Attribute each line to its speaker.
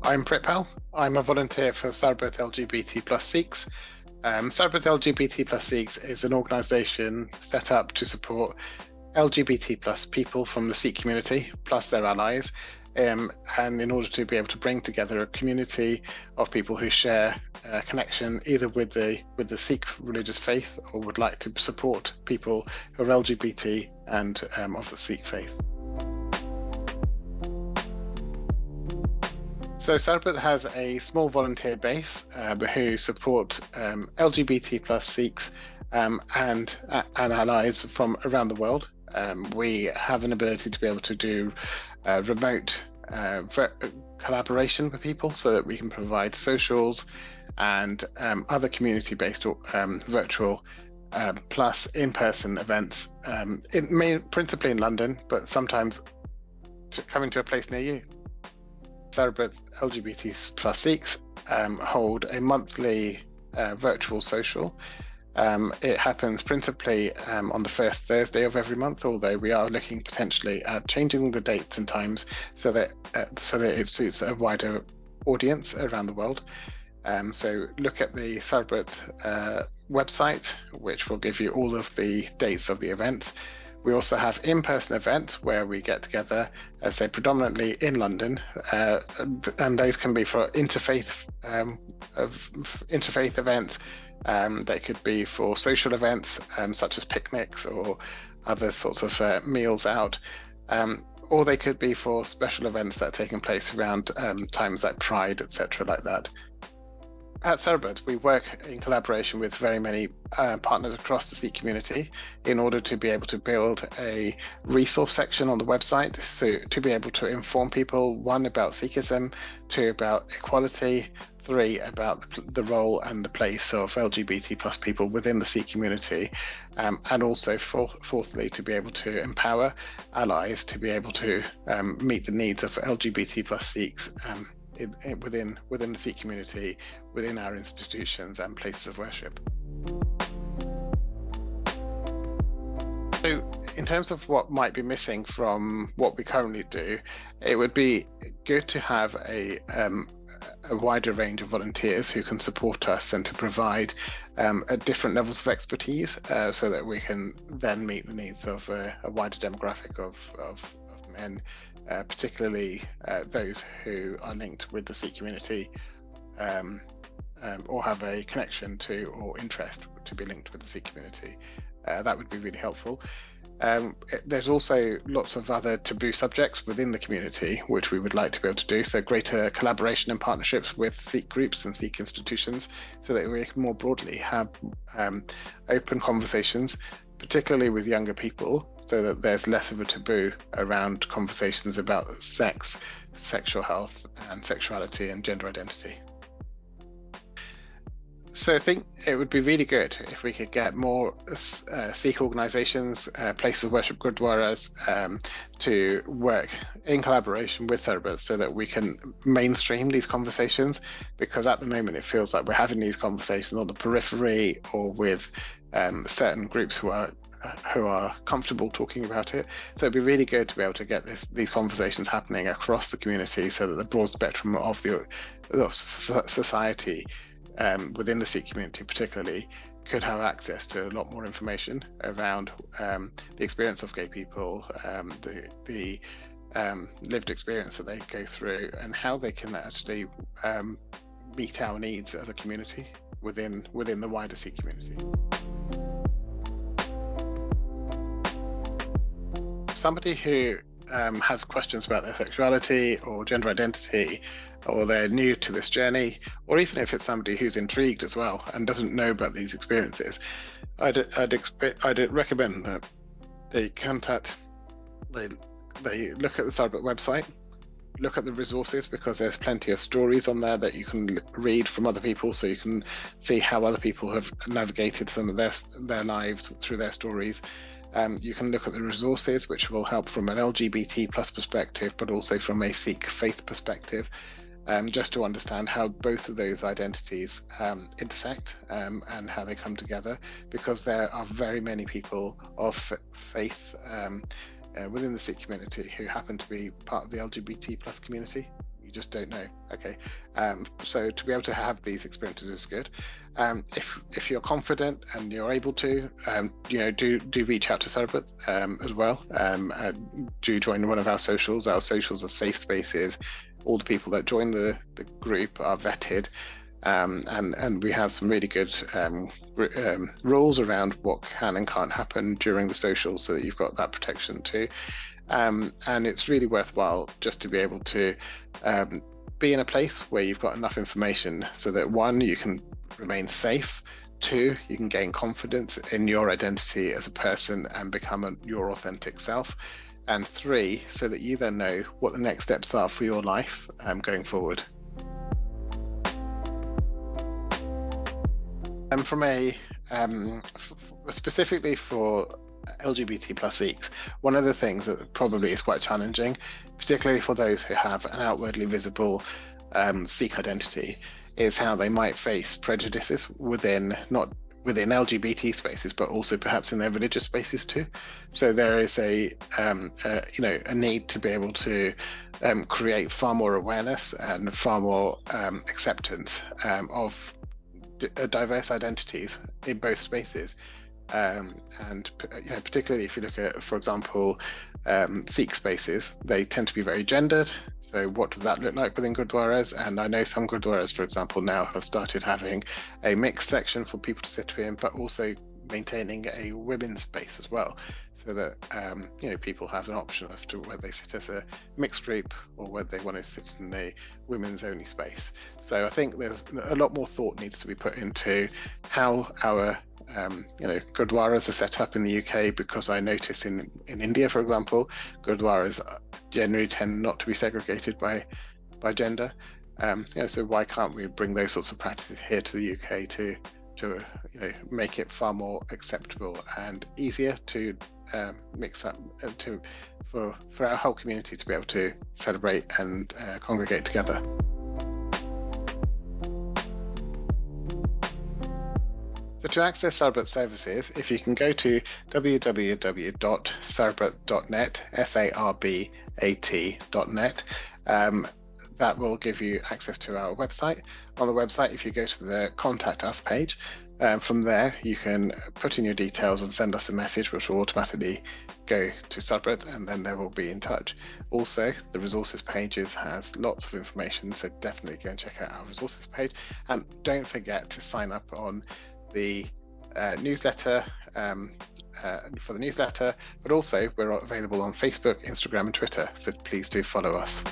Speaker 1: I'm Pritpal. I'm a volunteer for Sarbat LGBT Sikhs. Sarbat LGBT Sikhs is an organisation set up to support LGBT people from the Sikh community, plus their allies, and in order to be able to bring together a community of people who share a connection either with the Sikh religious faith or would like to support people who are LGBT and of the Sikh faith. So Sarbat has a small volunteer base who support LGBT Sikhs and allies from around the world. We have an ability to be able to do remote collaboration with people so that we can provide socials and other community-based virtual plus in-person events, principally in London, but sometimes coming to a place near you. Sarbat LGBT Sikhs hold a monthly virtual social. It happens principally on the first Thursday of every month, although we are looking potentially at changing the dates and times so that it suits a wider audience around the world. So look at the Sarbat website, which will give you all of the dates of the events. We also have in-person events where we get together, as I say, predominantly in London, and those can be for interfaith events. They could be for social events, such as picnics or other sorts of meals out, or they could be for special events that are taking place around times like Pride, etc., like that. At Sarbat, we work in collaboration with very many partners across the Sikh community in order to be able to build a resource section on the website, so to be able to inform people, 1, about Sikhism, 2, about equality, 3, about the role and the place of LGBT plus people within the Sikh community, and also fourthly, to be able to empower allies to be able to meet the needs of LGBT plus Sikhs within the Sikh community, within our institutions and places of worship. So in terms of what might be missing from what we currently do, it would be good to have a wider range of volunteers who can support us and to provide at different levels of expertise so that we can then meet the needs of a wider demographic of men, particularly those who are linked with the Sikh community or have a connection to or interest to be linked with the Sikh community. That would be really helpful. There's also lots of other taboo subjects within the community which we would like to be able to do, so greater collaboration and partnerships with Sikh groups and Sikh institutions so that we can more broadly have open conversations, particularly with younger people, so that there's less of a taboo around conversations about sex, sexual health and sexuality and gender identity. So I think it would be really good if we could get more Sikh organisations, places of worship, gurdwaras, to work in collaboration with Sarbat so that we can mainstream these conversations, because at the moment it feels like we're having these conversations on the periphery or with certain groups who are comfortable talking about it. So it'd be really good to be able to get these conversations happening across the community so that the broad spectrum of society within the Sikh community particularly could have access to a lot more information around the experience of gay people, the lived experience that they go through, and how they can actually meet our needs as a community within the wider Sikh community. Somebody who has questions about their sexuality or gender identity, or they're new to this journey, or even if it's somebody who's intrigued as well and doesn't know about these experiences, I'd recommend that they look at the Sarbat website, look at the resources, because there's plenty of stories on there that you can read from other people, so you can see how other people have navigated some of their lives through their stories. You can look at the resources, which will help from an LGBT plus perspective, but also from a Sikh faith perspective, just to understand how both of those identities intersect and how they come together, because there are very many people of faith within the Sikh community who happen to be part of the LGBT plus community, you just don't know. Okay, so to be able to have these experiences is good. If you're confident and you're able to, do reach out to Sarbat as well. Do join one of our socials. Our socials are safe spaces. All the people that join the group are vetted. And we have some really good rules around what can and can't happen during the socials, so that you've got that protection too. And it's really worthwhile just to be able to be in a place where you've got enough information so that, one, you can remain safe, two, you can gain confidence in your identity as a person and become your authentic self, and three, so that you then know what the next steps are for your life going forward. And from specifically for LGBT plus Sikhs, one of the things that probably is quite challenging, particularly for those who have an outwardly visible Sikh identity, is how they might face prejudices not within LGBT spaces, but also perhaps in their religious spaces too. So there is a need to be able to create far more awareness and far more acceptance of diverse identities in both spaces. And particularly if you look at, for example, Sikh spaces, they tend to be very gendered. So what does that look like within gurdwaras? And I know some gurdwaras, for example, now have started having a mixed section for people to sit in, but also maintaining a women's space as well, so that people have an option as to whether they sit as a mixed group or whether they want to sit in a women's only space. So I think there's a lot more thought needs to be put into how our gurdwaras are set up in the UK, because I notice in India, for example, gurdwaras generally tend not to be segregated by gender. So why can't we bring those sorts of practices here to the UK to make it far more acceptable and easier to mix up for our whole community to be able to celebrate and congregate together. So to access Sarbat services, if you can go to www.sarbat.net, sarbat.net, that will give you access to our website. On the website, if you go to the Contact Us page, from there you can put in your details and send us a message, which will automatically go to Sarbat, and then they will be in touch. Also, the resources pages has lots of information, so definitely go and check out our resources page. And don't forget to sign up on the newsletter for the newsletter, but also we're available on Facebook, Instagram and Twitter, so please do follow us.